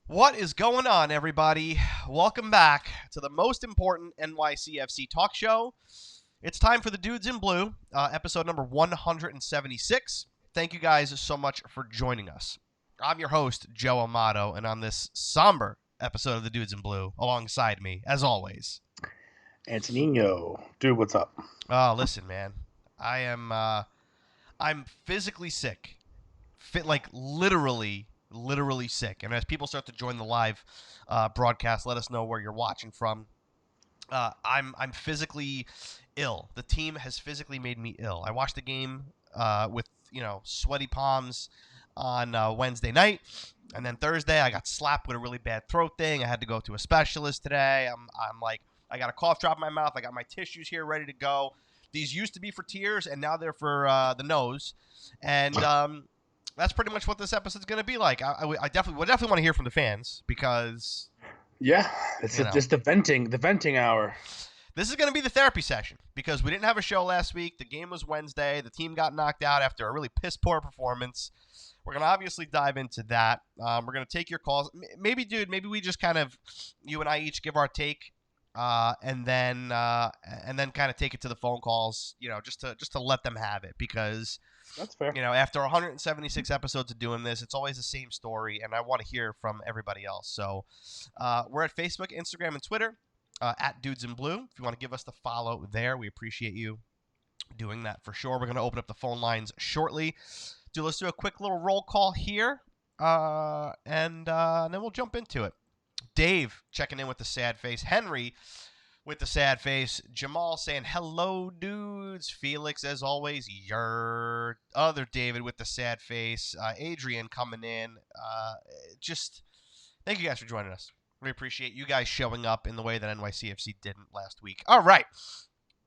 What is going on, everybody? Welcome back to the most important NYCFC talk show. It's time for the Dudes in Blue, episode number 176. Thank you guys so much for joining us. I'm your host, Joe Amato, and on this somber episode of the Dudes in Blue, alongside me, as always, Antonino. Dude, what's up? listen, man, I'm physically sick, like literally sick. And as people start to join the live broadcast, let us know where you're watching from. I'm physically ill. The team has physically made me ill. I watched the game with sweaty palms on Wednesday night, and then Thursday I got slapped with a really bad throat thing. I had to go to a specialist today. I'm like, I got a cough drop in my mouth. I got my tissues here ready to go. These used to be for tears, and now they're for the nose. And that's pretty much what this episode's going to be like. I definitely want to hear from the fans because Yeah, it's just the venting hour. this is going to be the therapy session because we didn't have a show last week. The game was Wednesday. The team got knocked out after a really piss poor performance. We're going to obviously dive into that. We're going to take your calls. Maybe we just kind of, you and I each give our take, and then kind of take it to the phone calls. Just to let them have it because. That's fair. After 176 episodes of doing this, it's always the same story, and I want to hear from everybody else. So we're at Facebook, Instagram, and Twitter, at Dudes in Blue. If you want to give us the follow there, we appreciate you doing that for sure. We're going to open up the phone lines shortly. Let's do a quick little roll call here, and then we'll jump into it. Dave checking in with the sad face. Henry with the sad face. Jamal saying, hello, dudes. Felix, as always, your other David with the sad face. Adrian coming in. Just thank you guys for joining us. We appreciate you guys showing up in the way that NYCFC didn't last week. All right.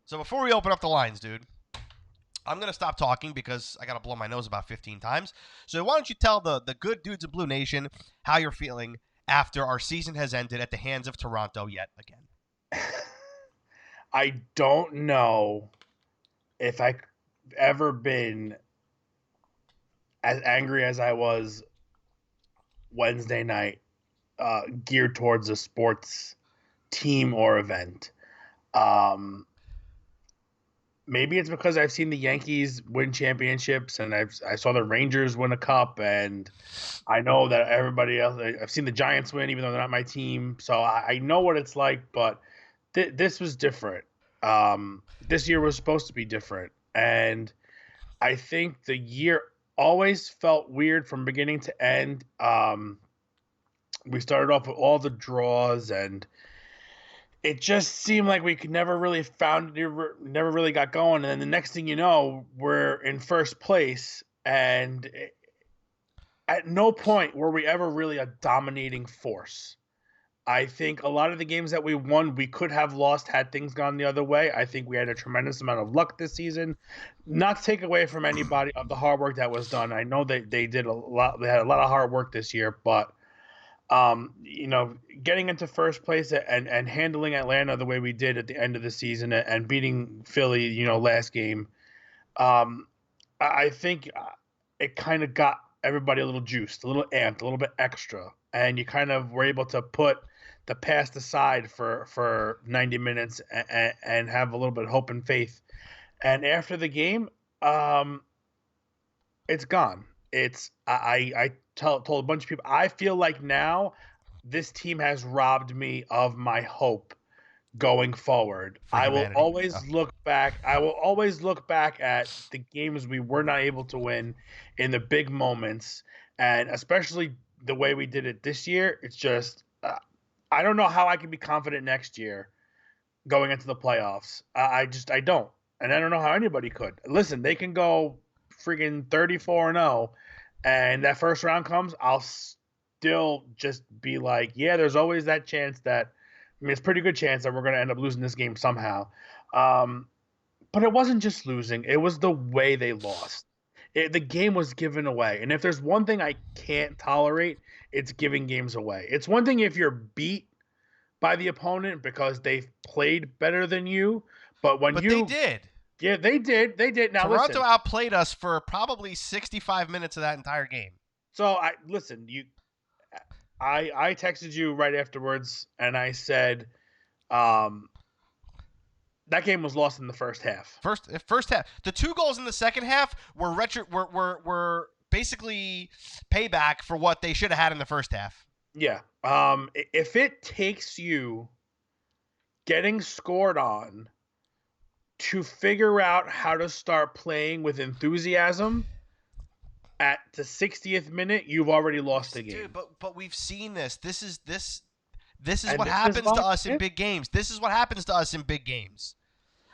So before we open up the lines, dude, I'm going to stop talking because I got to blow my nose about 15 times. So why don't you tell the good dudes of Blue Nation how you're feeling after our season has ended at the hands of Toronto yet again? I don't know if I've ever been as angry as I was Wednesday night, geared towards a sports team or event. Maybe it's because I've seen the Yankees win championships and I saw the Rangers win a cup, and I know that everybody else. I've seen the Giants win, even though they're not my team, so I know what it's like, but. This was different. This year was supposed to be different. And I think the year always felt weird from beginning to end. We started off with all the draws, and it just seemed like we could never really never really got going. And then the next thing you know, we're in first place. And at no point were we ever really a dominating force. I think a lot of the games that we won, we could have lost had things gone the other way. I think we had a tremendous amount of luck this season. Not to take away from anybody of the hard work that was done. I know they did a lot. They had a lot of hard work this year, but getting into first place and handling Atlanta the way we did at the end of the season and beating Philly, last game, I think it kind of got everybody a little juiced, a little amped, a little bit extra, and you kind of were able to put the past aside for 90 minutes and have a little bit of hope and faith. And after the game, it's gone. I told a bunch of people, I feel like now this team has robbed me of my hope going forward. I will always look back at the games we were not able to win in the big moments, and especially the way we did it this year. It's just I don't know how I can be confident next year going into the playoffs. I don't. And I don't know how anybody could. Listen, they can go freaking 34-0, and that first round comes, I'll still just be like, yeah, there's always that chance that, it's a pretty good chance that we're going to end up losing this game somehow. But it wasn't just losing. It was the way they lost. The game was given away. And if there's one thing I can't tolerate, it's giving games away. It's one thing if you're beat by the opponent because they've played better than you, but they did. Yeah, they did. Now Toronto outplayed us for probably 65 minutes of that entire game. So I texted you right afterwards, and I said, that game was lost in the first half. First half. The 2 goals in the second half were basically payback for what they should have had in the first half. Yeah. If it takes you getting scored on to figure out how to start playing with enthusiasm at the 60th minute, you've already lost the game. Dude, but we've seen this. This is what happens to us in big games. This is what happens to us in big games.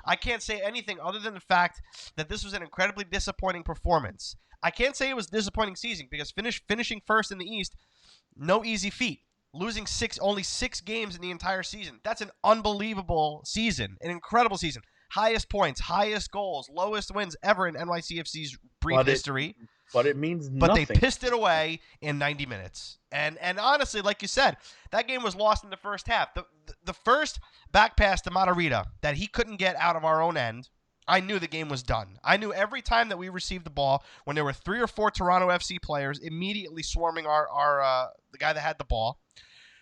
I can't say anything other than the fact that this was an incredibly disappointing performance. I can't say it was a disappointing season because finishing first in the East, no easy feat. Losing only 6 games in the entire season. That's an unbelievable season, an incredible season. Highest points, highest goals, lowest wins ever in NYCFC's brief history. But it means nothing. But they pissed it away in 90 minutes. And honestly, like you said, that game was lost in the first half. The first back pass to Matarrita that he couldn't get out of our own end, I knew the game was done. I knew every time that we received the ball, when there were 3 or 4 Toronto FC players immediately swarming the guy that had the ball,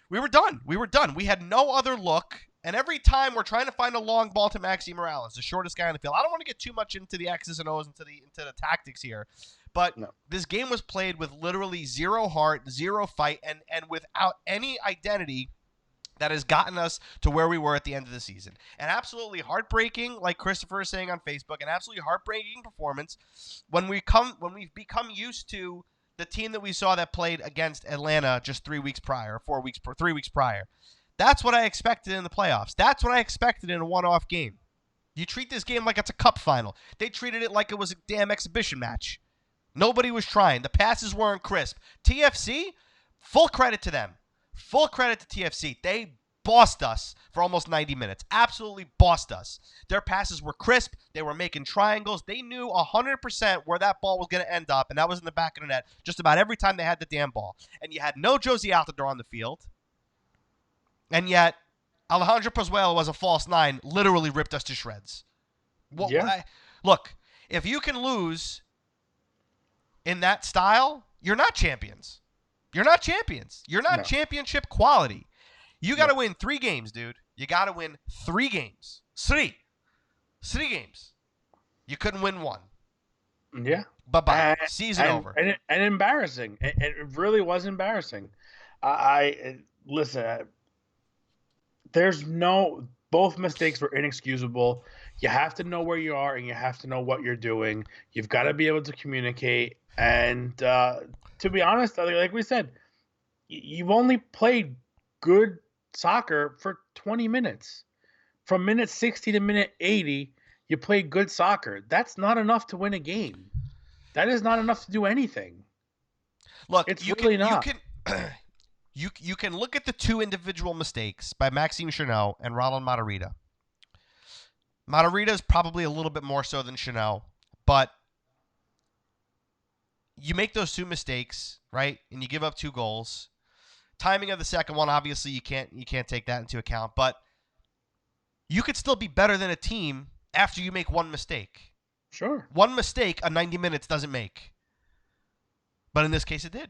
we were done. We had no other look. And every time we're trying to find a long ball to Maxi Morales, the shortest guy on the field. I don't want to get too much into the X's and O's, into the tactics here. But This game was played with literally zero heart, zero fight, and without any identity that has gotten us to where we were at the end of the season. An absolutely heartbreaking, like Christopher is saying on Facebook, an absolutely heartbreaking performance when we've become used to the team that we saw that played against Atlanta just 3 weeks prior, 3 weeks prior. That's what I expected in the playoffs. That's what I expected in a one-off game. You treat this game like it's a cup final. They treated it like it was a damn exhibition match. Nobody was trying. The passes weren't crisp. TFC, full credit to them. Full credit to TFC. They bossed us for almost 90 minutes. Absolutely bossed us. Their passes were crisp. They were making triangles. They knew 100% where that ball was going to end up, and that was in the back of the net just about every time they had the damn ball. And you had no Josie Altidore on the field. And yet, Alejandro Pozuelo was a false 9, literally ripped us to shreds. Look, if you can lose in that style, you're not champions. You're not champions. You're not championship quality. You got to win 3 games, dude. You got to win 3 games. 3 games. You couldn't win 1. Yeah. Bye-bye. Season over. And embarrassing. It really was embarrassing. Listen, both mistakes were inexcusable. You have to know where you are, and you have to know what you're doing. You've got to be able to communicate. And to be honest, like we said, you've only played good soccer for 20 minutes. From minute 60 to minute 80, you played good soccer. That's not enough to win a game. That is not enough to do anything. Look, it's really not. You can look at the 2 individual mistakes by Maxime Chanot and Ronald Matarrita. Matarrita is probably a little bit more so than Chanot, but you make those 2 mistakes, right? And you give up 2 goals. Timing of the second one, obviously you can't take that into account, but you could still be better than a team after you make 1 mistake. Sure. 1 mistake a 90 minutes doesn't make. But in this case it did.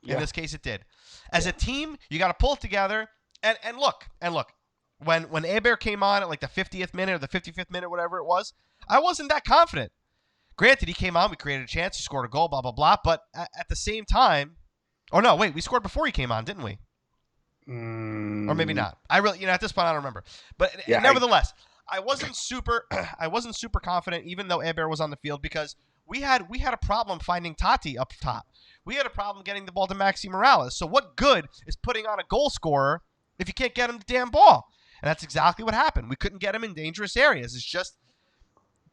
In this case it did. As a team, you got to pull it together and look. When Héber came on at like the 50th minute or the 55th minute, whatever it was, I wasn't that confident. Granted, he came on, we created a chance, he scored a goal, blah, blah, blah. But at the same time, we scored before he came on, didn't we? Or maybe not. I really, at this point, I don't remember. But nevertheless, I wasn't super confident, even though Héber was on the field, because we had a problem finding Tati up top. We had a problem getting the ball to Maxi Morales. So what good is putting on a goal scorer if you can't get him the damn ball? And that's exactly what happened. We couldn't get him in dangerous areas. It's just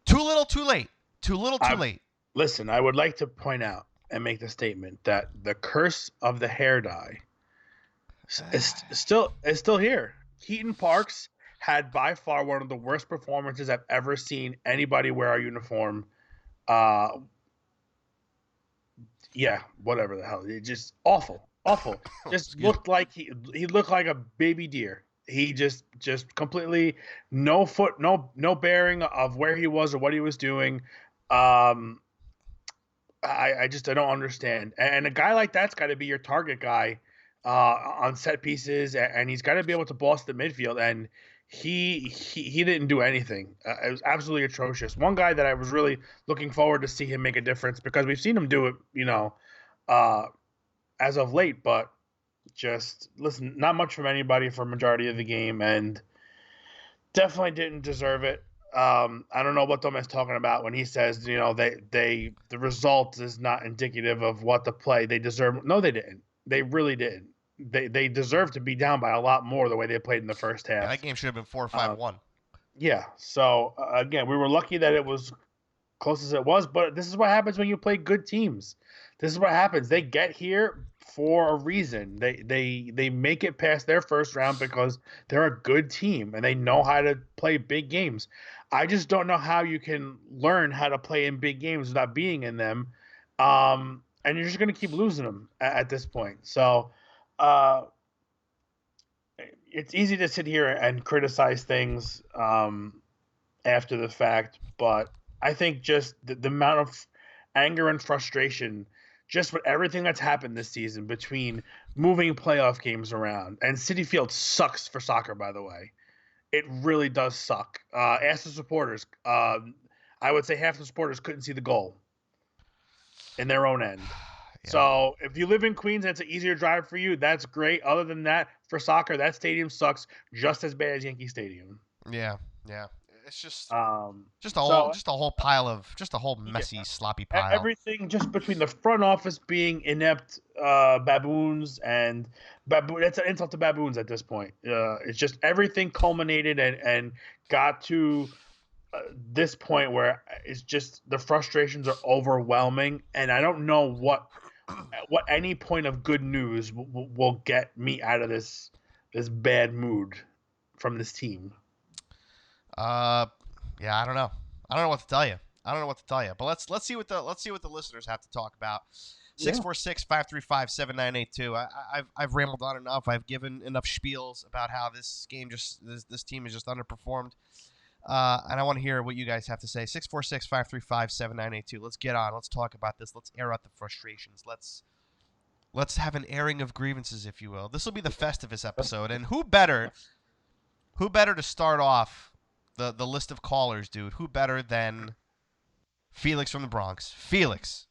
too little, too late. Too little, too late. Listen, I would like to point out and make the statement that the curse of the hair dye is still here. Keaton Parks had by far one of the worst performances I've ever seen anybody wear a uniform. Whatever the hell. It just awful. Just looked like he looked like a baby deer. He just completely no bearing of where he was or what he was doing. I don't understand. And a guy like that's got to be your target guy on set pieces, and he's got to be able to boss the midfield. And he didn't do anything. It was absolutely atrocious. One guy that I was really looking forward to see him make a difference, because we've seen him do it, as of late, but just listen, not much from anybody for majority of the game, and definitely didn't deserve it. I don't know what Dome's talking about when he says, the result is not indicative of what the play they deserve. No, they didn't. They really did. They deserve to be down by a lot more the way they played in the first half. Yeah, that game should have been 4 or 5-1. Yeah. So again, we were lucky that it was close as it was, but this is what happens when you play good teams. This is what happens. They get here for a reason. They make it past their first round because they're a good team and they know how to play big games. I just don't know how you can learn how to play in big games without being in them. And you're just going to keep losing them at this point. So it's easy to sit here and criticize things after the fact, but I think just the amount of anger and frustration just with everything that's happened this season between moving playoff games around. And Citi Field sucks for soccer, by the way. It really does suck. Ask the supporters. I would say half the supporters couldn't see the goal in their own end. Yeah. So if you live in Queens and it's an easier drive for you, that's great. Other than that, for soccer, that stadium sucks just as bad as Yankee Stadium. Yeah. It's just a whole messy, sloppy pile. Everything just between the front office being inept baboons and that's an insult to baboons at this point. It's just everything culminated and got to this point where it's just the frustrations are overwhelming, and I don't know what any point of good news will get me out of this bad mood from this team. Yeah, I don't know. I don't know what to tell you. But let's see what the listeners have to talk about. 646-535-7982. I've rambled on enough. I've given enough spiels about how this team is just underperformed. And I want to hear what you guys have to say. 646-535-7982. Let's get on. Let's talk about this. Let's air out the frustrations. Let's have an airing of grievances, if you will. This will be the Festivus episode, and who better to start off the list of callers, dude? Who better than Felix from the Bronx? Felix.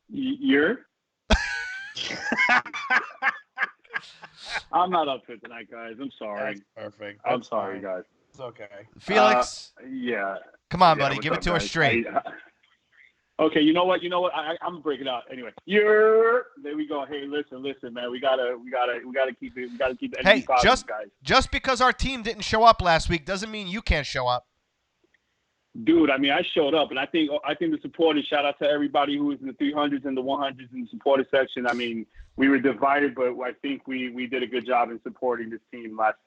You're? I'm not up for it tonight, guys. I'm sorry. That's perfect. I'm sorry, guys. It's okay. Felix. Yeah. Come on, buddy. Give it to us straight. Okay, you know what? I'm gonna break it out anyway. There we go. Hey, listen, man. We gotta keep it. We gotta keep it. Hey, guys. just because our team didn't show up last week doesn't mean you can't show up. Dude, I mean, I showed up, and I think the supporters. Shout out to everybody who was in the 300s and the 100s in the supporter section. I mean, we were divided, but I think we did a good job in supporting this team last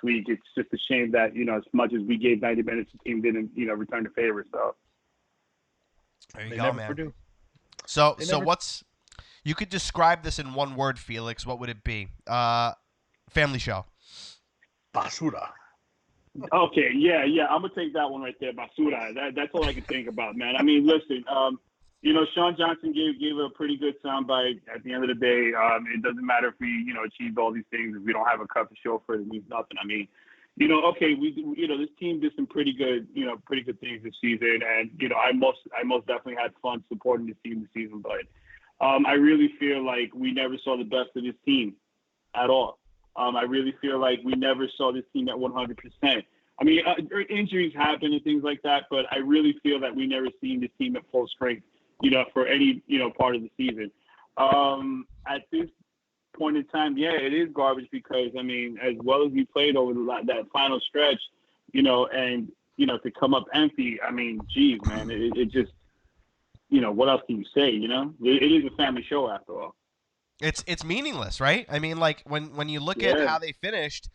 week. It's just a shame that as much as we gave 90 minutes, the team didn't return the favor. So. There you go, man. So you could describe this in one word, Felix. What would it be? Family show. Basura. Okay, yeah. I'm gonna take that one right there, basura. That's all I can think about, man. I mean, listen, Sean Johnson gave a pretty good soundbite. At the end of the day, it doesn't matter if we achieved all these things if we don't have a cup to show for it. It means nothing. I mean. Okay, this team did some pretty good things this season, and I most definitely had fun supporting this team this season. But I really feel like we never saw the best of this team at all. I really feel like we never saw this team at 100%. I mean, injuries happen and things like that, but I really feel that we never seen this team at full strength, for any part of the season. At this point in time, yeah, it is garbage because I mean, as well as we played over that final stretch, and to come up empty, I mean, geez, man, it just, what else can you say? It is a family show after all. It's meaningless, right? I mean, like when you look at how they finished,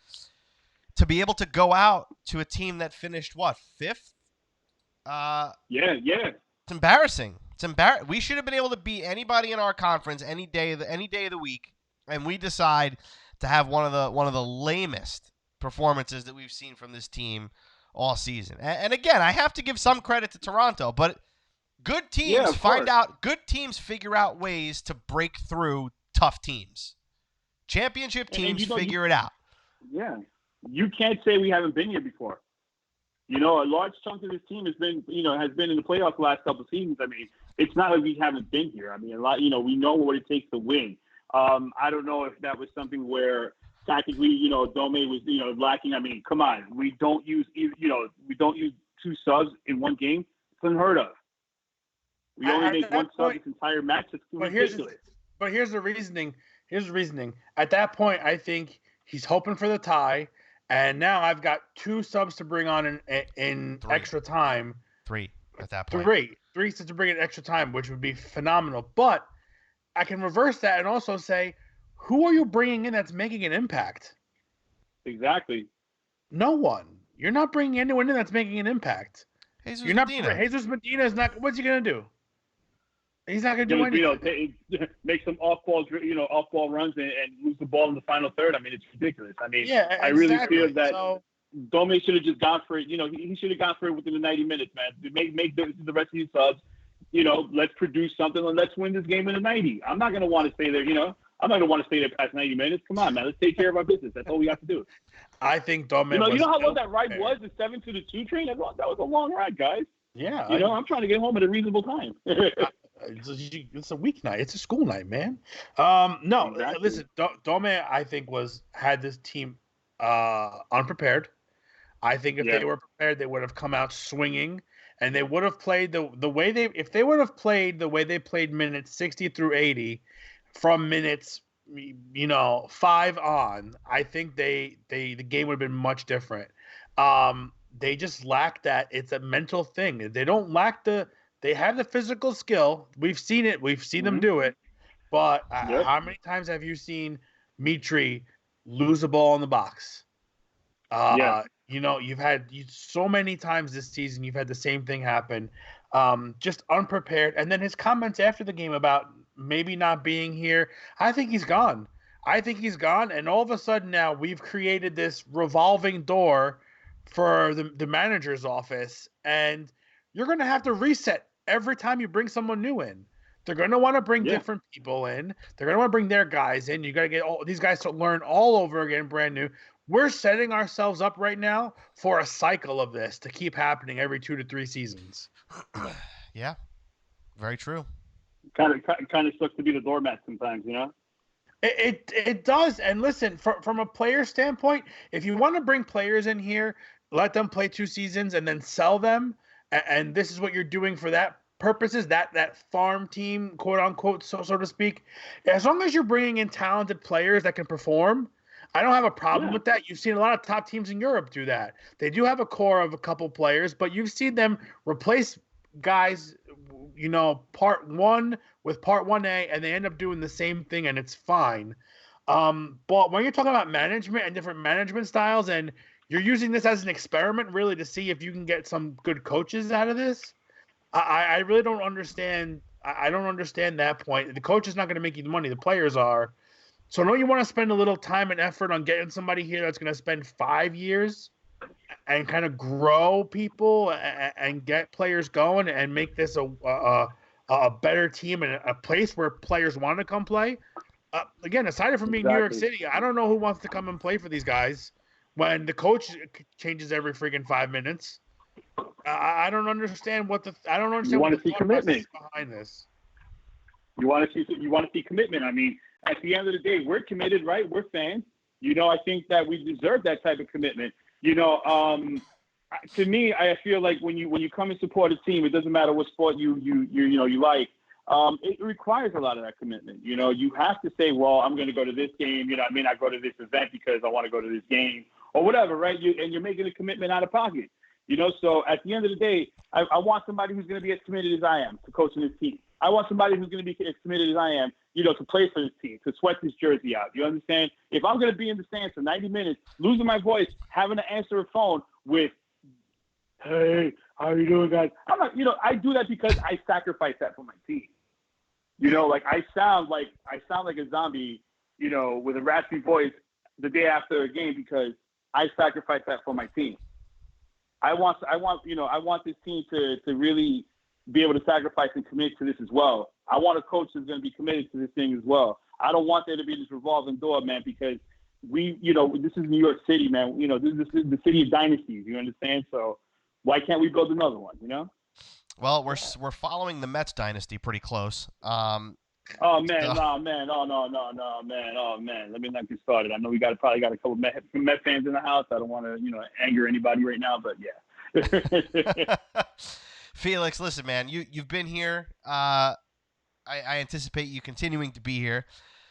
to be able to go out to a team that finished what, 5th? Yeah. It's embarrassing. We should have been able to beat anybody in our conference any day of the week. And we decide to have one of the lamest performances that we've seen from this team all season. And again, I have to give some credit to Toronto, but Good teams good teams figure out ways to break through tough teams. Championship teams figure it out. Yeah. You can't say we haven't been here before. A large chunk of this team has been in the playoffs the last couple of seasons. I mean, it's not like we haven't been here. I mean, a lot, we know what it takes to win. I don't know if that was something where tactically, Dome was, lacking. I mean, come on. We don't use 2 subs in one game. It's unheard of. We only make one sub this entire match. It's ridiculous. But here's the reasoning. At that point, I think he's hoping for the tie, and now I've got 2 subs to bring on in extra time. 3 at that point. 3 subs to bring in extra time, which would be phenomenal. But I can reverse that and also say, who are you bringing in that's making an impact? Exactly. No one. You're not bringing anyone in that's making an impact. Jesus Medina is not. What's he gonna do? He's not gonna do anything. Make some off-ball runs and lose the ball in the final third. I mean, it's ridiculous. I mean, yeah, I really feel that Dome should have just gone for it. He should have gone for it within the 90 minutes, man. Make the rest of these subs. Let's produce something and let's win this game in the 90. I'm not gonna want to stay there. I'm not gonna want to stay there past 90 minutes. Come on, man. Let's take care of our business. That's all we have to do. I think Dome. You know how long that ride was? The 7-2 train. That was a long ride, guys. Yeah. I'm trying to get home at a reasonable time. It's a weeknight. It's a school night, man. No, exactly. Listen, Dome, I think had this team unprepared. I think if they were prepared, they would have come out swinging, and they would have played the way if they would have played the way they played minutes 60 through 80, from minutes 5 on. I think the game would have been much different. They just lack that. It's a mental thing. They don't lack they have the physical skill. We've seen it. We've seen them do it. But how many times have you seen Mitri lose a ball in the box? You've had so many times this season, you've had the same thing happen. Just unprepared. And then his comments after the game about maybe not being here, I think he's gone. And all of a sudden now we've created this revolving door for the manager's office, and you're going to have to reset every time you bring someone new in. They're going to want to bring different people in. They're going to want to bring their guys in. You got to get all these guys to learn all over again, brand new. We're setting ourselves up right now for a cycle of this to keep happening every 2 to 3 seasons. Yeah, very true. Kind of sucks to be the doormat sometimes, It does. And listen, from a player standpoint, if you want to bring players in here, let them play 2 seasons and then sell them. And this is what you're doing for that purposes, that farm team, quote unquote, so to speak. As long as you're bringing in talented players that can perform, I don't have a problem with that. You've seen a lot of top teams in Europe do that. They do have a core of a couple players, but you've seen them replace guys, part 1 with part 1A, and they end up doing the same thing, and it's fine. But when you're talking about management and different management styles, and you're using this as an experiment really to see if you can get some good coaches out of this, I really don't understand. I don't understand that point. The coach is not going to make you the money. The players are. So don't you want to spend a little time and effort on getting somebody here that's going to spend 5 years and kind of grow people and get players going and make this a better team and a place where players want to come play? Again, aside from being New York City, I don't know who wants to come and play for these guys when the coach changes every freaking 5 minutes. I don't understand what you want to see commitment behind this. You want to see commitment. I mean, at the end of the day, we're committed, right? We're fans. I think that we deserve that type of commitment. To me, I feel like when you come and support a team, it doesn't matter what sport you like. It requires a lot of that commitment. You have to say, well, I'm going to go to this game. I may not go to this event because I want to go to this game or whatever, right? And you're making a commitment out of pocket. So at the end of the day, I want somebody who's going to be as committed as I am to coaching this team. I want somebody who's going to be as committed as I am, to play for this team, to sweat this jersey out. You understand? If I'm going to be in the stands for 90 minutes, losing my voice, having to answer a phone with, hey, how are you doing, guys? I'm not, I do that because I sacrifice that for my team. I sound like a zombie, with a raspy voice the day after a game because I sacrifice that for my team. I want this team to really be able to sacrifice and commit to this as well. I want a coach that's going to be committed to this thing as well. I don't want there to be this revolving door, man, because this is New York City, man. This is the city of dynasties. You understand? So why can't we build another one? Well, we're following the Mets dynasty pretty close. Oh man, no, man, man. Oh man, let me not get started. I know we probably got a couple Met fans in the house. I don't want to, anger anybody right now, but yeah. Felix, listen, man, you've been here. I anticipate you continuing to be here.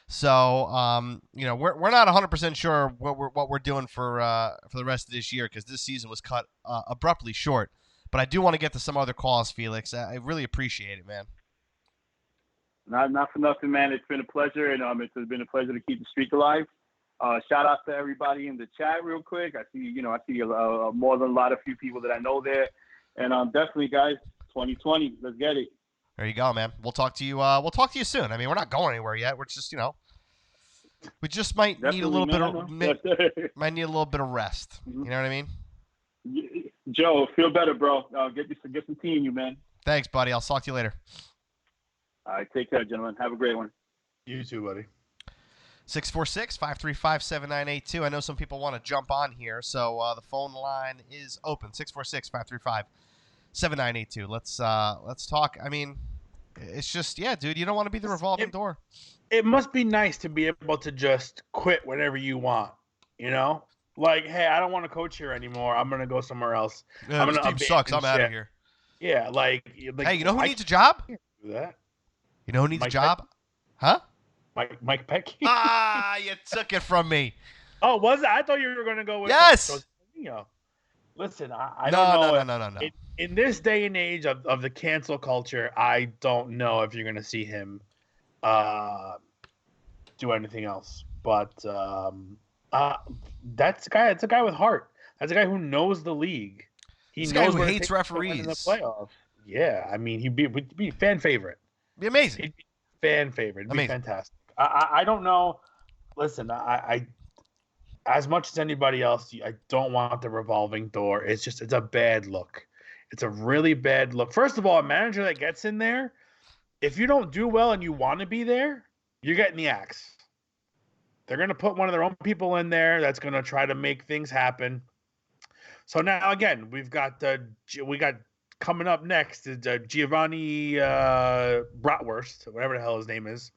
So, we're not 100% sure what we're doing for the rest of this year because this season was cut abruptly short. But I do want to get to some other calls, Felix. I really appreciate it, man. Not for nothing, man. It's been a pleasure, and it's been a pleasure to keep the streak alive. Shout out to everybody in the chat, real quick. I see more than a few people that I know there, and definitely, guys, 2020, let's get it. There you go, man. We'll talk to you. We'll talk to you soon. I mean, we're not going anywhere yet. We're just, we just might need a little bit of rest. You know what I mean? Joe, feel better, bro. Get some tea in you, man. Thanks, buddy. I'll talk to you later. All right, take care, gentlemen. Have a great one. You too, buddy. 646-535-7982. I know some people want to jump on here, so the phone line is open. 646-535-7982. Let's talk. I mean, it's just, yeah, dude, you don't want to be the revolving door. It must be nice to be able to just quit whenever you want, Like, hey, I don't want to coach here anymore. I'm going to go somewhere else. Yeah, this team sucks. I'm out of here. Yeah, like hey, you know who needs a job? Do that. You know who needs a job? Huh? Mike Peck. You took it from me. Oh, was it? I thought you were going to go with yes. Listen, I don't know. No. In this day and age of the cancel culture, I don't know if you're going to see him do anything else. But that's a guy with heart. That's a guy who knows the league. He's a guy who hates referees. In the playoffs. Yeah, I mean, he'd be fan favorite. Be amazing. He'd be fan favorite. It'd be fantastic. I don't know. Listen, I as much as anybody else, I don't want the revolving door. It's a bad look. It's a really bad look. First of all, a manager that gets in there, if you don't do well and you want to be there, you're getting the axe. They're going to put one of their own people in there that's going to try to make things happen. So now, again, we got coming up next is Giovanni Bratwurst, whatever the hell his name is.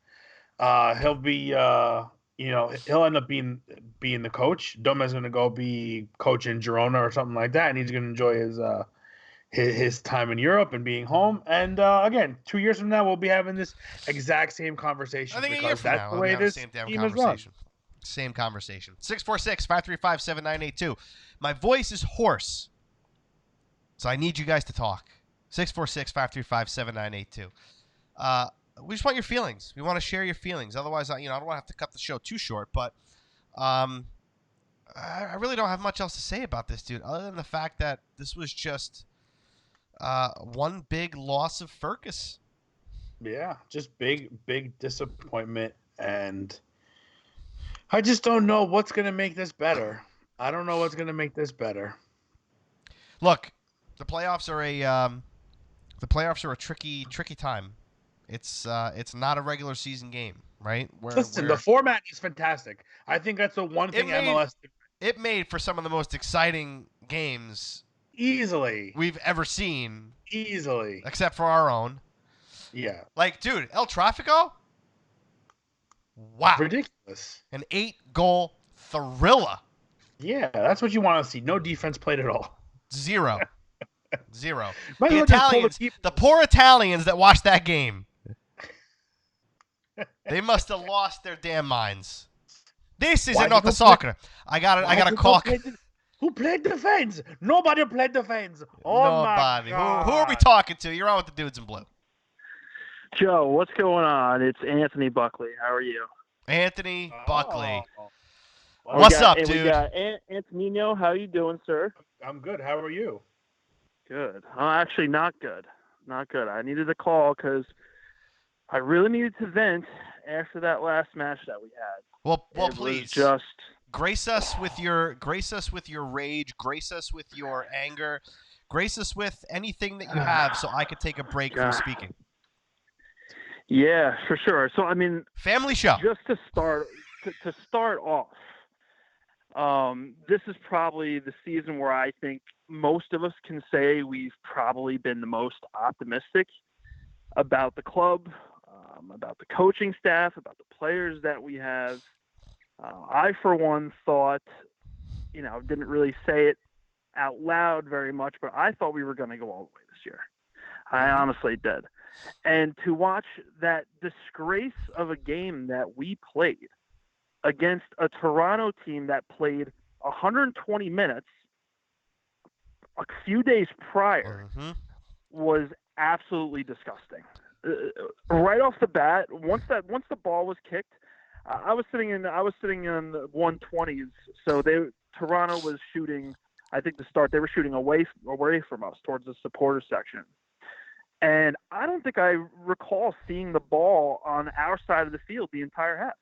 He'll be, he'll end up being the coach. Doma's going to go be coach in Girona or something like that, and he's going to enjoy his time in Europe and being home. And again, 2 years from now, we'll be having this exact same conversation. I think because that's now, the way this same damn team is conversation. Same conversation. 646-535-7982. My voice is hoarse, so I need you guys to talk. 646-535-7982. We just want your feelings. We want to share your feelings. Otherwise, I don't want to have to cut the show too short. But I really don't have much else to say about this, dude, other than the fact that this was just one big loss of Fergus. Yeah, just big disappointment, and I just don't know what's going to make this better. I don't know what's going to make this better. Look, the playoffs are a tricky time. It's not a regular season game, right? Listen, the format is fantastic. I think that's the one thing MLS did. It made for some of the most exciting games easily we've ever seen. Easily. Except for our own. Yeah. Like, dude, El Tráfico? Wow. Ridiculous. An 8-goal thriller. Yeah, that's what you want to see. No defense played at all. Zero. The poor Italians that watched that game. They must have lost their damn minds. This is not the soccer. I got a cock. Who played defense? Nobody played defense. Oh Nobody. My God. Who are we talking to? You're on with the dudes in blue. Joe, what's going on? It's Anthony Buckley. How are you? Anthony Buckley. Well, what's up, dude? We got Antonino. How you doing, sir? I'm good. How are you? Good. Actually, not good. Not good. I needed a call because I really needed to vent after that last match that we had. Well, please grace us with your rage, grace us with your anger, grace us with anything that you have so I could take a break from speaking. Yeah, for sure. So, I mean, family show. Just to start off, this is probably the season where I think most of us can say we've probably been the most optimistic about the club, about the coaching staff, about the players that we have. I, for one, thought, didn't really say it out loud very much, but I thought we were going to go all the way this year. I honestly did. And to watch that disgrace of a game that we played against a Toronto team that played 120 minutes a few days prior was absolutely disgusting. Right off the bat, once the ball was kicked, I was sitting in the 120s. So Toronto was shooting. I think they were shooting away from us towards the supporter section. And I don't think I recall seeing the ball on our side of the field the entire half.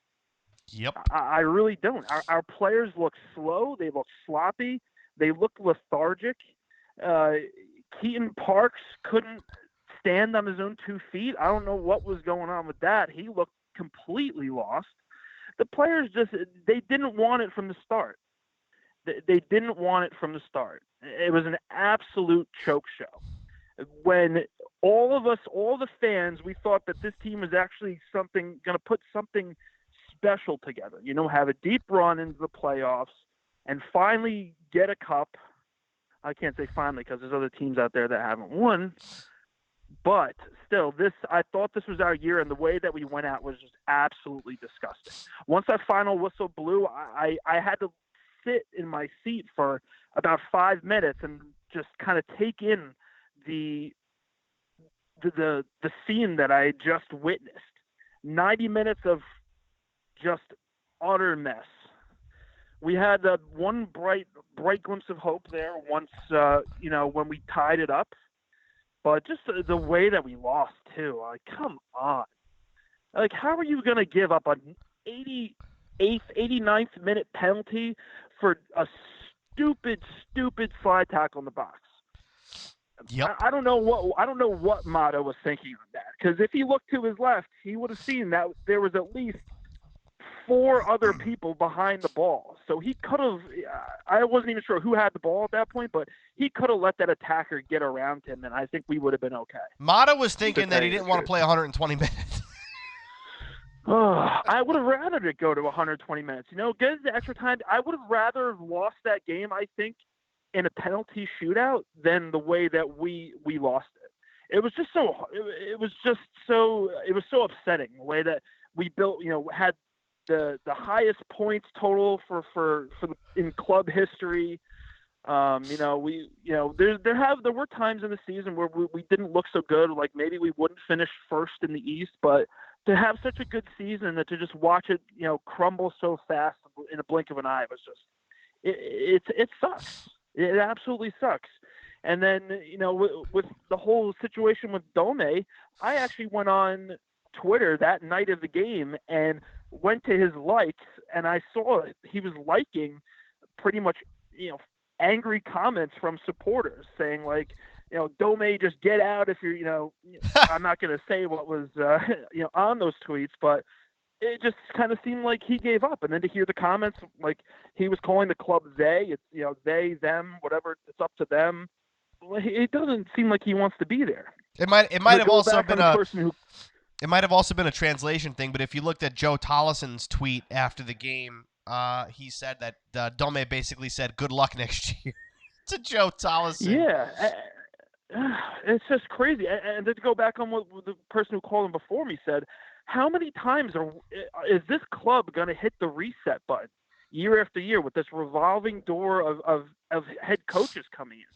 Yep. I really don't. Our players look slow. They look sloppy. They look lethargic. Keaton Parks couldn't stand on his own 2 feet. I don't know what was going on with that. He looked completely lost. The players they didn't want it from the start. They didn't want it from the start. It was an absolute choke show. When all of us, all the fans, we thought that this team was actually going to put something special together, have a deep run into the playoffs and finally get a cup. I can't say finally because there's other teams out there that haven't won, but still, I thought this was our year, and the way that we went out was just absolutely disgusting. Once that final whistle blew, I had to sit in my seat for about 5 minutes and just kind of take in the scene that I just witnessed. 90 minutes of just utter mess. We had one bright glimpse of hope there once, when we tied it up. But just the way that we lost too. Like, come on. Like, how are you going to give up an 88th, 89th minute penalty for a stupid slide tackle in the box? Yep. I don't know what Mata was thinking on that, because if he looked to his left, he would have seen that there was at least 4 other people behind the ball. So he could have. I wasn't even sure who had the ball at that point, but he could have let that attacker get around him, and I think we would have been okay. Mata was thinking that he didn't want to play 120 minutes. I would have rather it go to 120 minutes. Get the extra time. I would have rather have lost that game, I think, in a penalty shootout than the way that we lost it. It was so upsetting the way that we built, had the highest points total in club history. There were times in the season where we didn't look so good, like maybe we wouldn't finish first in the East, but to have such a good season that to just watch it, crumble so fast in a blink of an eye was just, it sucks. It absolutely sucks. And then, with the whole situation with Dome, I actually went on Twitter that night of the game and went to his likes, and I saw he was liking pretty much, angry comments from supporters saying, like, Dome, just get out if you're, I'm not going to say what was, on those tweets, but it just kind of seemed like he gave up. And then to hear the comments, like he was calling the club they, it's, they, them, whatever, it's up to them. It doesn't seem like he wants to be there. It might have also been it might have also been a translation thing, but if you looked at Joe Tollison's tweet after the game, he said that Dome basically said, "Good luck next year," to Joe Tollison. Yeah, it's just crazy. And to go back on what the person who called him before me said, how many times is this club going to hit the reset button year after year with this revolving door of head coaches coming in?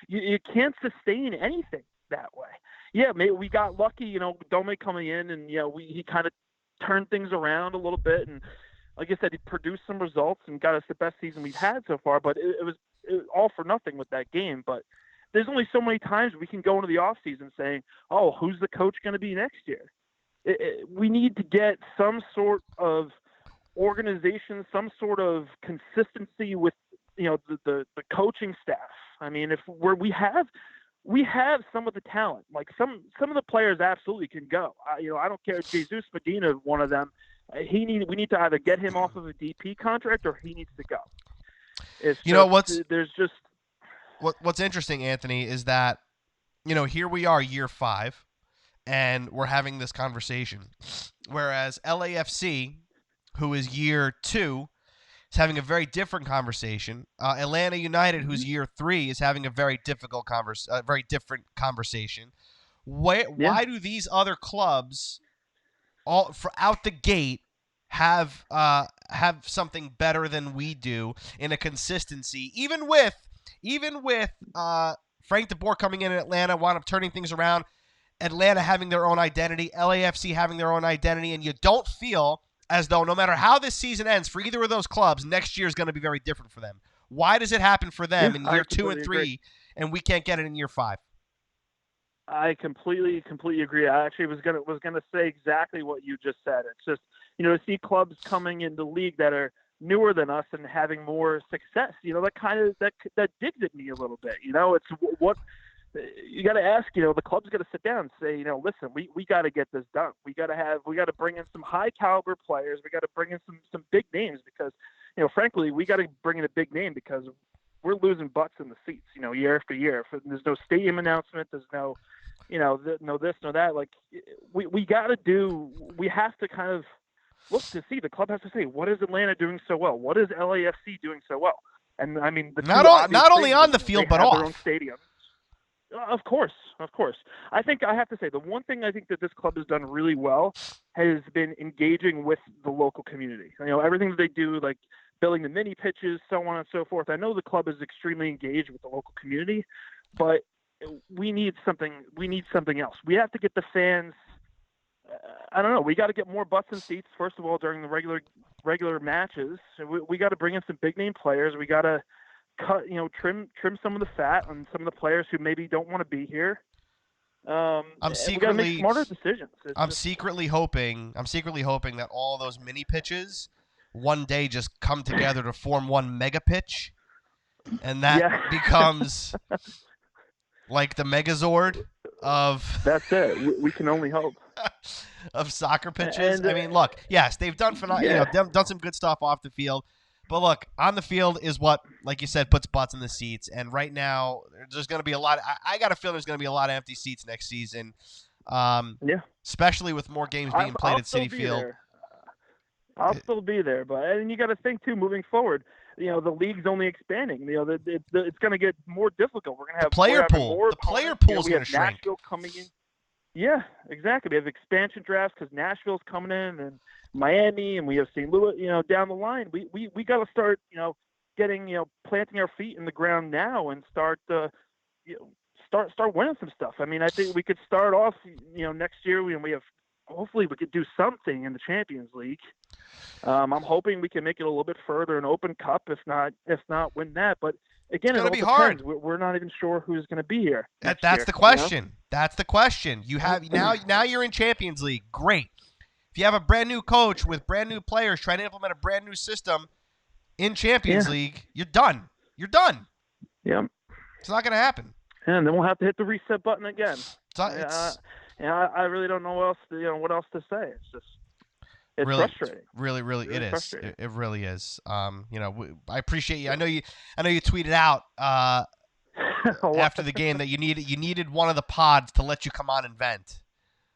You can't sustain anything that way. Yeah, maybe we got lucky, Dome coming in, and he kind of turned things around a little bit, and like I said, he produced some results and got us the best season we've had so far. But it was all for nothing with that game. But there's only so many times we can go into the offseason saying, "Oh, who's the coach going to be next year?" We need to get some sort of organization, some sort of consistency with the coaching staff. I mean, if we have some of the talent, like some of the players absolutely can go. I don't care. Jesus Medina is one of them. We need to either get him off of a DP contract or he needs to go. What's interesting, Anthony, is that, here we are year 5 and we're having this conversation. Whereas LAFC, who is year 2, is having a very different conversation. Atlanta United, who's year 3, is having a very different conversation. Why do these other clubs all out the gate have something better than we do in a consistency, even with Frank DeBoer coming in Atlanta, wound up turning things around, Atlanta having their own identity, LAFC having their own identity, and you don't feel as though no matter how this season ends for either of those clubs, next year is going to be very different for them. Why does it happen for them in year 2 and 3, agree. And we can't get it in year 5? I completely agree. I actually was gonna say exactly what you just said. It's just, to see clubs coming in the league that are newer than us and having more success, that digs at me a little bit. It's what you got to ask. The club's got to sit down and say, listen, we got to get this done. We got to bring in some high caliber players. We got to bring in some big names because, frankly, we got to bring in a big name because we're losing butts in the seats, year after year. There's no stadium announcement. There's no, no this, no that. Like we have to kind of look to see. The club has to say, what is Atlanta doing so well? What is LAFC doing so well? And I mean, not only on the field but off their own stadium. Of course. I think I have to say the one thing I think that this club has done really well has been engaging with the local community. Everything that they do, like building the mini pitches, so on and so forth. I know the club is extremely engaged with the local community, but we need something else. We have to get the fans. I don't know. We got to get more butts in seats, first of all, during the regular matches. We got to bring in some big name players. We got to cut, trim some of the fat on some of the players who maybe don't want to be here. I'm secretly make smarter decisions. I'm secretly hoping that all those mini pitches one day just come together to form one mega pitch, and that becomes like the Megazord of. That's it. We can only hope. Of soccer pitches. I mean, look, yes, they've done done some good stuff off the field. But look, on the field is what, like you said, puts butts in the seats. And right now, there's going to be a lot. I got a feeling there's going to be a lot of empty seats next season. Especially with more games being played at Citi Field. I'll still be there, and you got to think too, moving forward. The league's only expanding. It's going to get more difficult. We're going to have player pool. The player pool is going to shrink. Nashville coming in. Yeah, exactly. We have expansion drafts because Nashville's coming in, and Miami, and we have St. Louis. Down the line, we got to start, getting, planting our feet in the ground now and start winning some stuff. I mean, I think we could start off, next year when we have. Hopefully, we could do something in the Champions League. I'm hoping we can make it a little bit further in Open Cup, if not win that. But again, it's going to be hard. We're not even sure who's going to be here. That's the question. That's the question. You have now you're in Champions League. Great. If you have a brand new coach with brand new players trying to implement a brand new system in Champions League, you're done. You're done. Yeah. It's not going to happen. And then we'll have to hit the reset button again. I really don't know what else to say. It's really frustrating. Really, it is. It really is. I appreciate you. I know you tweeted out after the game that you needed one of the pods to let you come on and vent.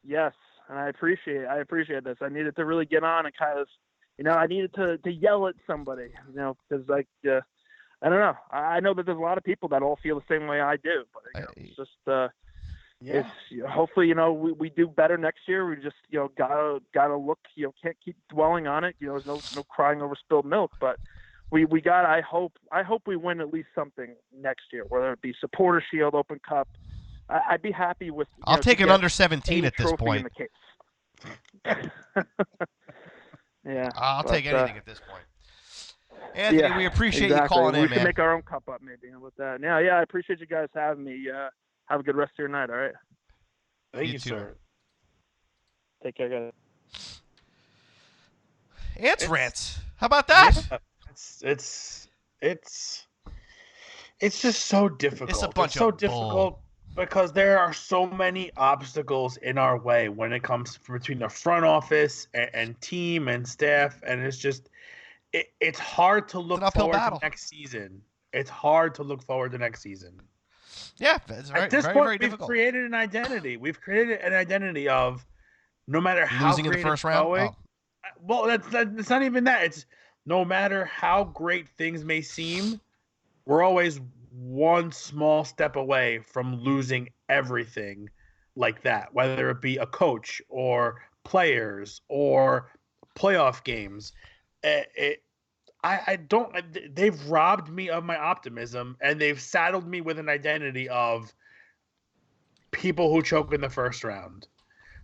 Yes, and I appreciate this. I needed to really get on and kind of, I needed to yell at somebody, because I don't know. I know that there's a lot of people that all feel the same way I do, but it's just. It's hopefully we do better next year. We just gotta look. Can't keep dwelling on it. There's no crying over spilled milk. But we got. I hope we win at least something next year, whether it be Supporter Shield, Open Cup. I'd be happy with. I'll take an under 17 at this point. In the case. Yeah, I'll take anything at this point. Anthony, we appreciate you calling in, man. We can make our own cup up maybe with that. Yeah, I appreciate you guys having me. Have a good rest of your night, all right? Thank you, sir. Take care, guys. Ants rants. How about that? Yeah, It's just so difficult. It's a bunch so of difficult because there are so many obstacles in our way when it comes between the front office and team and staff, and it's just it's hard to look forward to next season. It's hard to look forward to next season. Yeah, it's at this point, we've created an identity. We've created an identity of no matter how losing in the first round. Going, well, that's not even that. It's no matter how great things may seem, we're always one small step away from losing everything like that, whether it be a coach or players or playoff games. They've robbed me of my optimism, and they've saddled me with an identity of people who choke in the first round.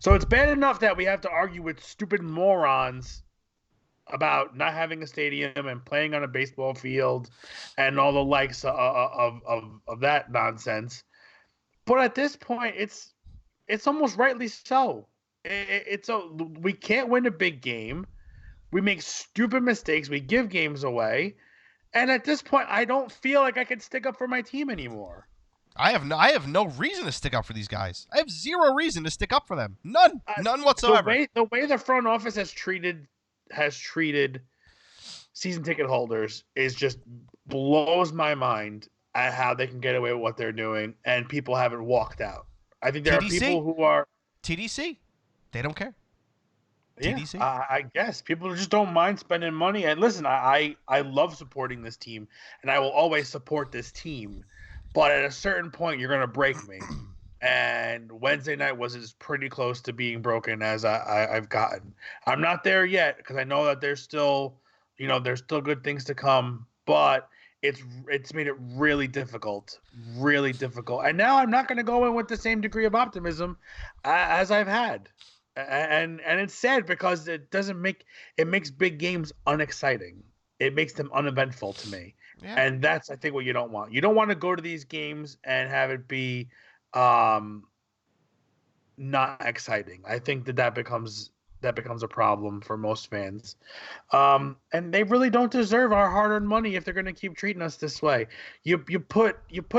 So it's bad enough that we have to argue with stupid morons about not having a stadium and playing on a baseball field and all the likes of that nonsense. But at this point, it's almost rightly so. We can't win a big game. We make stupid mistakes. We give games away. And at this point, I don't feel like I can stick up for my team anymore. I have no reason to stick up for these guys. I have zero reason to stick up for them. None whatsoever. The way the front office has treated season ticket holders is just blows my mind at how they can get away with what they're doing, and people haven't walked out. I think there are people who are TDC. They don't care. TDC. Yeah, I guess people just don't mind spending money. And listen, I love supporting this team, and I will always support this team. But at a certain point, you're going to break me. And Wednesday night was as pretty close to being broken as I've gotten. I'm not there yet because I know that there's still good things to come. But it's made it really difficult. And now I'm not going to go in with the same degree of optimism as I've had. And it's sad because it makes big games unexciting. It makes them uneventful to me. Yeah. And that's, I think, what you don't want. You don't want to go to these games and have it be not exciting. I think that becomes a problem for most fans. And they really don't deserve our hard-earned money if they're going to keep treating us this way. You put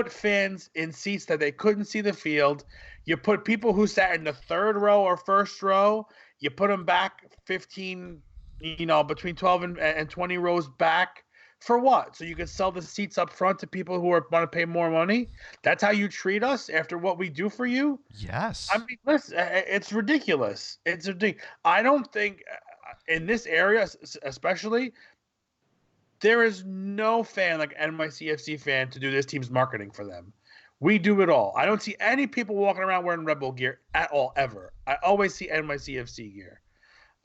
fans in seats that they couldn't see the field. You put people who sat in the third row or first row, you put them back 15, between 12 and 20 rows back. For what? So you can sell the seats up front to people who want to pay more money? That's how you treat us after what we do for you? Yes. I mean, listen, it's ridiculous. It's ridiculous. I don't think in this area, especially, there is no fan like NYCFC fan to do this team's marketing for them. We do it all. I don't see any people walking around wearing Red Bull gear at all, ever. I always see NYCFC gear.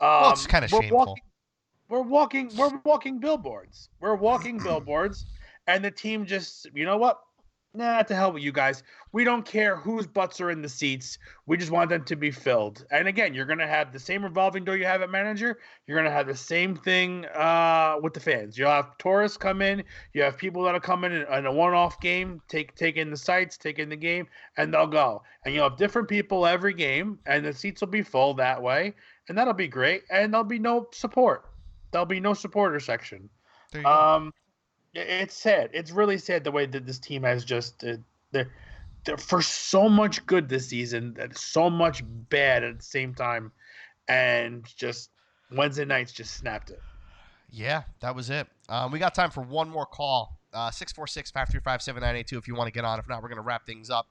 Well, it's kind of shameful. We're walking billboards. And the team just, you know what? Nah, to hell with you guys. We don't care whose butts are in the seats. We just want them to be filled. And again, you're going to have the same revolving door you have at manager. You're going to have the same thing with the fans. You'll have tourists come in. You have people that'll come in a one-off game, take in the sights, take in the game, and they'll go. And you'll have different people every game, and the seats will be full that way. And that'll be great. And there'll be no support. There'll be no supporter section. There you go. It's sad. It's really sad the way that this team has just they're for so much good this season, so much bad at the same time, and just Wednesday nights just snapped it. Yeah, that was it. We got time for one more call. 646-535-7982 if you want to get on. If not, we're going to wrap things up.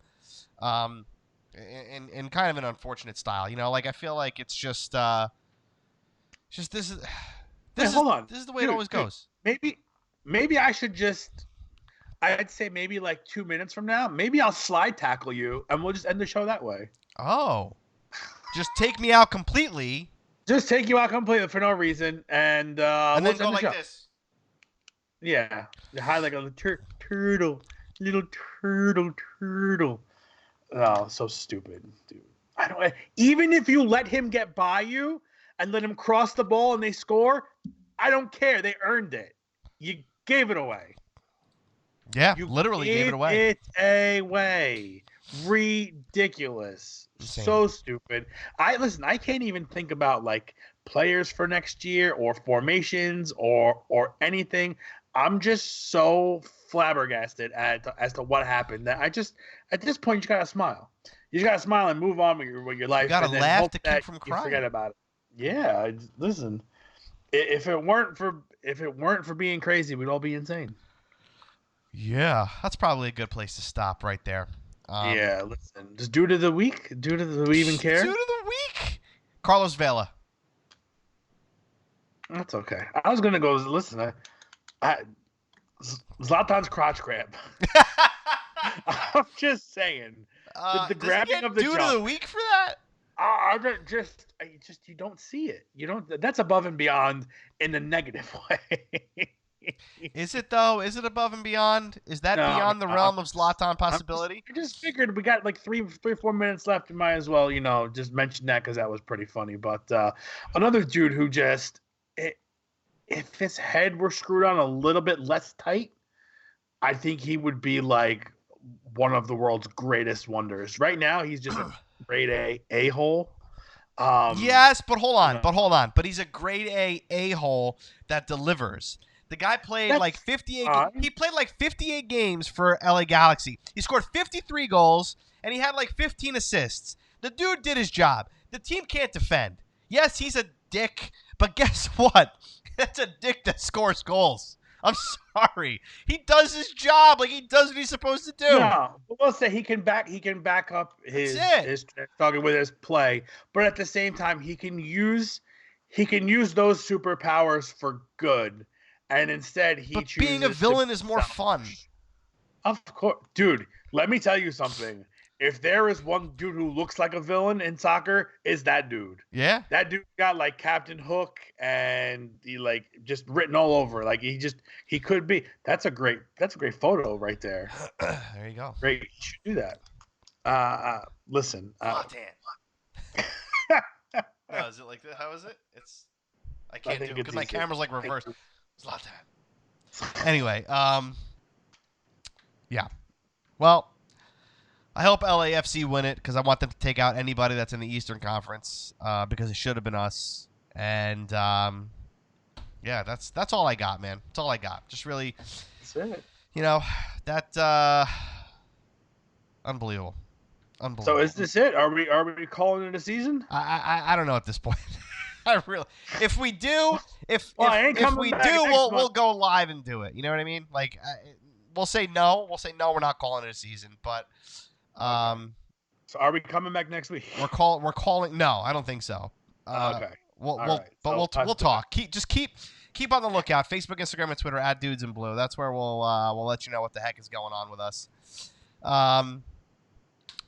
In kind of an unfortunate style, I feel like it's just this is the way it always goes. Maybe I should I'd say maybe like 2 minutes from now, maybe I'll slide tackle you and we'll just end the show that way. Oh, just take me out completely. Just take you out completely for no reason. And then go like this. Yeah. High like a little turtle. Oh, so stupid, dude. Even if you let him get by you and let him cross the ball and they score, I don't care. They earned it. You gave it away. Yeah, you literally gave it away. Ridiculous. Insane. So stupid. I can't even think about like players for next year or formations or anything. I'm just so flabbergasted as to what happened that I just at this point you just gotta smile. You just gotta smile and move on with your life. You gotta and then laugh hope to that keep from you crying. forget about it. Yeah, listen. If it weren't for being crazy, we'd all be insane. Yeah, that's probably a good place to stop right there. Yeah, listen. Just due to the week? Do we even care? Due to the week. Carlos Vela. That's okay. I was gonna go. Listen, Zlatan's crotch grab. I'm just saying. The grabbing of the due jump. to the week for that? You don't see it. You don't. That's above and beyond in a negative way. Is it though? Is it above and beyond? Is that beyond the realm of Zlatan possibility? I just figured we got like 3 or 4 minutes left. We might as well, just mention that because that was pretty funny. But another dude who just, if his head were screwed on a little bit less tight, I think he would be like one of the world's greatest wonders. Right now, he's just a grade A-hole. Yes, but hold on. But he's a grade A-hole that delivers. The guy played like 58. He played like 58 games for LA Galaxy. He scored 53 goals and he had like 15 assists. The dude did his job. The team can't defend. Yes, he's a dick, but guess what? That's a dick that scores goals. I'm sorry. He does his job. Like, he does what he's supposed to do. No, but we'll say he can back up his talking with his play, but at the same time he can use those superpowers for good. And instead, chooses being a villain is more fun. Of course. Dude, let me tell you something. If there is one dude who looks like a villain in soccer, is that dude. Yeah. That dude got like Captain Hook and he like just written all over. Like he could be. That's a great photo right there. There you go. Great. You should do that. Listen. No, is it like that? How is it? I can't do it because my camera's like reversed. Zlatan. Anyway, yeah. Well, I hope LAFC win it because I want them to take out anybody that's in the Eastern Conference because it should have been us. And yeah, that's all I got, man. That's all I got. Just really, that's it. That unbelievable. So is this it? Are we calling it a season? I don't know at this point. If we do, we'll go live and do it. You know what I mean? Like, we'll say no. We'll say no. We're not calling it a season. But, so are we coming back next week? We're calling. No, I don't think so. Okay. We'll talk. Keep on the lookout. Facebook, Instagram, and Twitter @DudesInBlue. That's where we'll let you know what the heck is going on with us.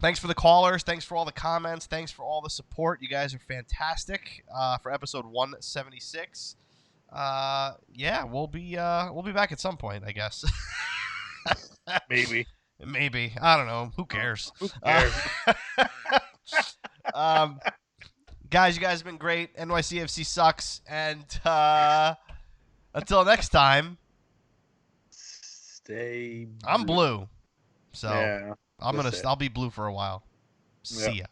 Thanks for the callers. Thanks for all the comments. Thanks for all the support. You guys are fantastic. For episode 176. Yeah, we'll be back at some point, I guess. Maybe. I don't know. Who cares? Guys, you guys have been great. NYCFC sucks. And until next time, stay blue. I'm blue. So yeah. I'll be blue for a while. See ya.